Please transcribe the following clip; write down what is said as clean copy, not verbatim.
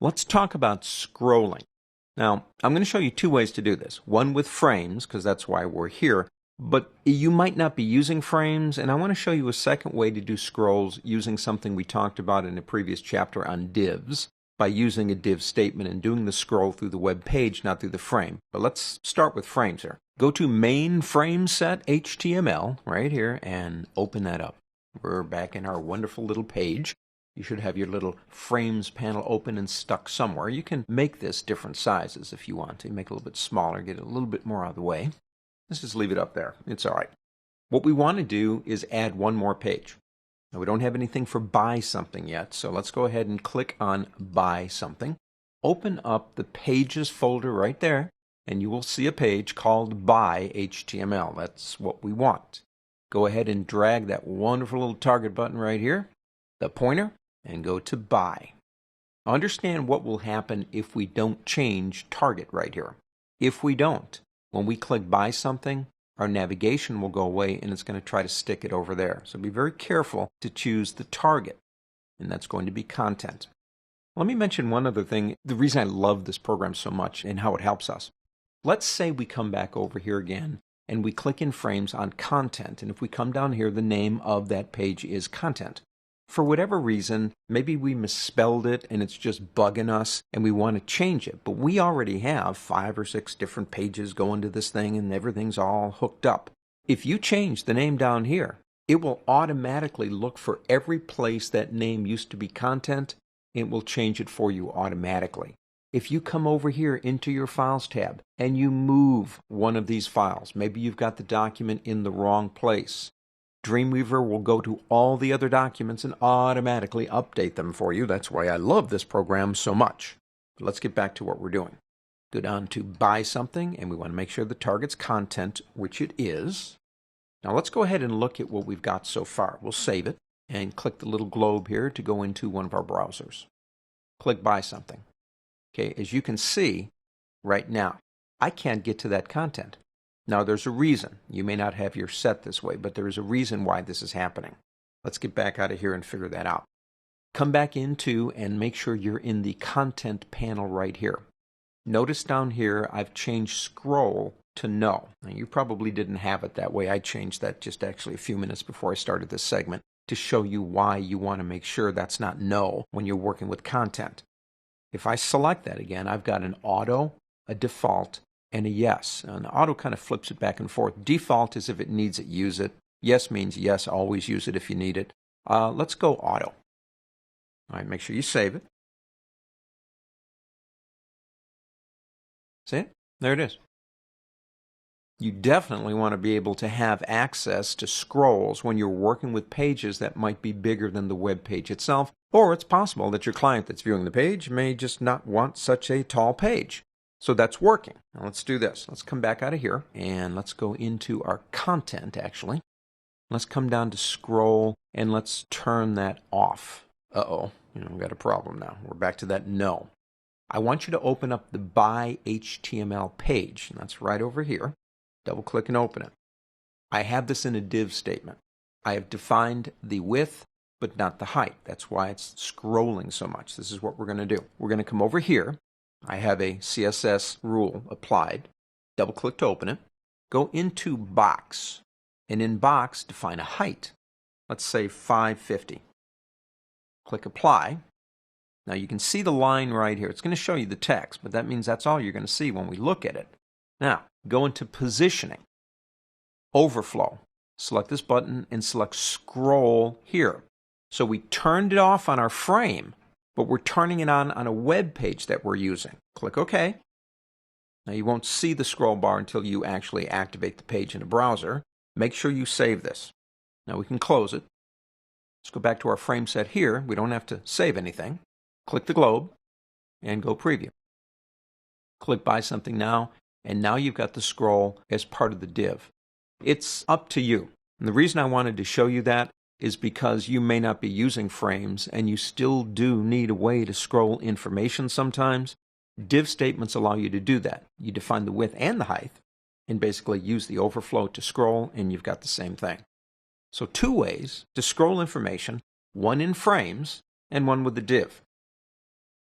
Let's talk about scrolling. Now, I'm going to show you two ways to do this. One with frames, because that's why we're here, but you might not be using frames, and I want to show you a second way to do scrolls using something we talked about in a previous chapter on divs, by using a div statement and doing the scroll through the web page, not through the frame. But let's start with frames here. Go to main frame set HTML right here and open that up. We're back in our wonderful little page. You should have your little frames panel open and stuck somewhere. You can make this different sizes if you want to. Make it a little bit smaller, get it a little bit more out of the way. Let's just leave it up there. It's all right. What we want to do is add one more page. Now, we don't have anything for buy something yet, so let's go ahead and click on buy something. Open up the pages folder right there, and you will see a page called buy HTML. That's what we want. Go ahead and drag that wonderful little target button right here, the pointer, and go to buy. Understand what will happen if we don't change target right here. If we don't, when we click buy something, our navigation will go away and it's going to try to stick it over there. So be very careful to choose the target, and that's going to be content. Let me mention one other thing, the reason I love this program so much and how it helps us. Let's say we come back over here again and we click in frames on content, and if we come down here, the name of that page is content. For whatever reason, maybe we misspelled it and it's just bugging us and we want to change it. But we already have 5 or 6 different pages going to this thing and everything's all hooked up. If you change the name down here, it will automatically look for every place that name used to be content. It will change it for you automatically. If you come over here into your Files tab and you move one of these files, maybe you've got the document in the wrong place, Dreamweaver will go to all the other documents and automatically update them for you. That's why I love this program so much. But let's get back to what we're doing. Go down to buy something, and we want to make sure the target's content, which it is. Now let's go ahead and look at what we've got so far. We'll save it and click the little globe here to go into one of our browsers. Click buy something. Okay, as you can see right now, I can't get to that content. Now, there's a reason. You may not have yours set this way, but there is a reason why this is happening. Let's get back out of here and figure that out. Come back into and make sure you're in the content panel right here. Notice down here I've changed scroll to no. Now, you probably didn't have it that way. I changed that just actually a few minutes before I started this segment to show you why you want to make sure that's not no when you're working with content. If I select that again, I've got an auto, a default, and a yes. And auto kind of flips it back and forth. Default is if it needs it, use it. Yes means yes, always use it if you need it. Let's go auto. All right, make sure you save it. See it? There it is. You definitely want to be able to have access to scrolls when you're working with pages that might be bigger than the web page itself, or it's possible that your client that's viewing the page may just not want such a tall page. So that's working. Now let's do this. Let's come back out of here and let's go into our content actually. Let's come down to scroll and let's turn that off. We've got a problem now. We're back to that no. I want you to open up the buy HTML page, and that's right over here. Double click and open it. I have this in a div statement. I have defined the width but not the height. That's why it's scrolling so much. This is what we're going to do. We're going to come over here. I have a CSS rule applied. Double click to open it. Go into box, and in box define a height. Let's say 550. Click apply. Now you can see the line right here. It's going to show you the text, but that means that's all you're going to see when we look at it. Now go into positioning, overflow. Select this button and select scroll here. So we turned it off on our frame, but we're turning it on a web page that we're using. Click OK. Now you won't see the scroll bar until you actually activate the page in a browser. Make sure you save this. Now we can close it. Let's go back to our frame set here. We don't have to save anything. Click the globe and go preview. Click buy something now, and now you've got the scroll as part of the div. It's up to you. And the reason I wanted to show you that is because you may not be using frames and you still do need a way to scroll information sometimes. Div statements allow you to do that. You define the width and the height and basically use the overflow to scroll, and you've got the same thing. So 2 ways to scroll information, one in frames and one with the div.